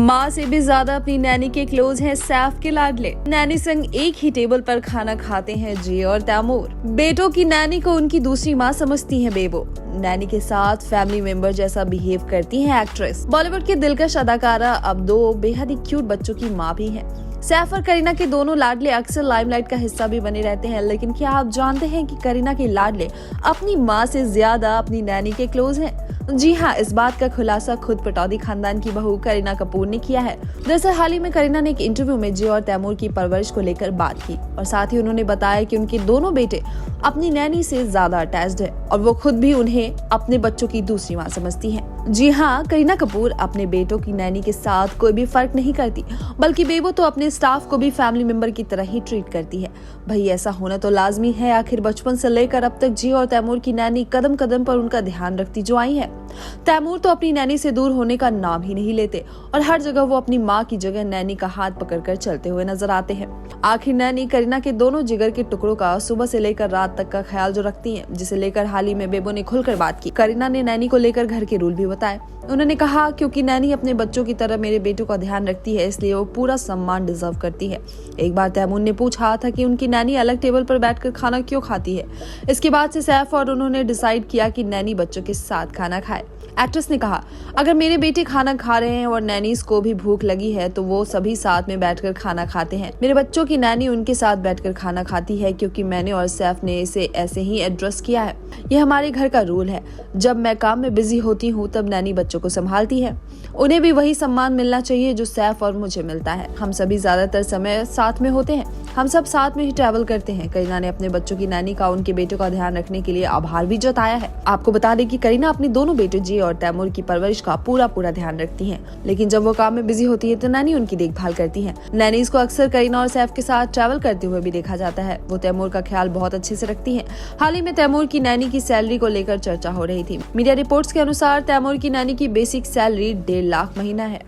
माँ से भी ज्यादा अपनी नैनी के क्लोज हैं सैफ के लाडले। नैनी संग एक ही टेबल पर खाना खाते हैं जी और तैमूर। बेटों की नैनी को उनकी दूसरी माँ समझती है बेबो। नैनी के साथ फैमिली मेंबर जैसा बिहेव करती हैं एक्ट्रेस। बॉलीवुड की दिलकश अदाकारा अब दो बेहद ही क्यूट बच्चों की माँ भी हैं। सैफ और करीना के दोनों लाडले अक्सर लाइमलाइट का हिस्सा भी बने रहते हैं, लेकिन क्या आप जानते हैं कि करीना के लाडले अपनी माँ से ज्यादा अपनी नैनी के क्लोज हैं? जी हाँ, इस बात का खुलासा खुद पटौदी खानदान की बहू करीना कपूर ने किया है। दरअसल हाल ही में करीना ने एक इंटरव्यू में जी और तैमूर की परवरिश को लेकर बात की और साथ ही उन्होंने बताया कि उनके दोनों बेटे अपनी नैनी से ज्यादा अटैच्ड है और वो खुद भी उन्हें अपने बच्चों की दूसरी माँ समझती हैं। जी हाँ, करीना कपूर अपने बेटों की नैनी के साथ कोई भी फर्क नहीं करती, बल्कि बेबो तो अपने स्टाफ को भी फैमिली मेंबर की तरह ही ट्रीट करती है। भाई ऐसा होना तो लाजमी है, आखिर बचपन से लेकर अब तक जी और तैमूर की नैनी कदम कदम पर उनका ध्यान रखती जो आई है। तैमूर तो अपनी नैनी से दूर होने का नाम ही नहीं लेते और हर जगह वो अपनी माँ की जगह नैनी का हाथ पकड़कर चलते हुए नजर आते हैं। आखिर नैनी करीना के दोनों जिगर के टुकड़ों का सुबह से लेकर रात तक का ख्याल जो रखती हैं, जिसे लेकर हाल ही में बेबो ने खुलकर बात की। करीना ने नैनी को लेकर घर के रूल भी बताए। उन्होंने कहा, क्योंकि नैनी अपने बच्चों की तरह मेरे बेटों का ध्यान रखती है, इसलिए वो पूरा सम्मान डिजर्व करती है। एक बार तैमूर ने पूछा था कि उनकी नैनी अलग टेबल पर बैठकर खाना क्यों खाती है। इसके बाद से सैफ और उन्होंने डिसाइड किया कि नैनी बच्चों के साथ खाना खाए। एक्ट्रेस ने कहा, अगर मेरे बेटे खाना खा रहे हैं और नैनीज को भी भूख लगी है तो वो सभी साथ में बैठकर खाना खाते हैं। मेरे बच्चों की नैनी उनके साथ बैठकर खाना खाती है, क्योंकि मैंने और सैफ ने इसे ऐसे ही एड्रेस किया है। ये हमारे घर का रूल है। जब मैं काम में बिजी होती हूँ तब नैनी बच्चों को संभालती है। उन्हें भी वही सम्मान मिलना चाहिए जो सैफ और मुझे मिलता है। हम सभी ज्यादातर समय साथ में होते हैं, हम सब साथ में ही ट्रैवल करते हैं। करीना ने अपने बच्चों की नैनी का उनके बेटों का ध्यान रखने के लिए आभार भी जताया है। आपको बता दें कि करीना अपने दोनों बेटे जी और तैमूर की परवरिश का पूरा ध्यान रखती हैं, लेकिन जब वो काम में बिजी होती है तो नैनी उनकी देखभाल करती है। नैनीज को अक्सर करीना और सैफ के साथ ट्रैवल करते हुए भी देखा जाता है। वो तैमूर का ख्याल बहुत अच्छे से रखती हैं। हाल ही में तैमूर की नैनी की सैलरी को लेकर चर्चा हो रही थी। मीडिया रिपोर्ट्स के अनुसार तैमूर की नैनी की बेसिक सैलरी 1.5 लाख महीना है।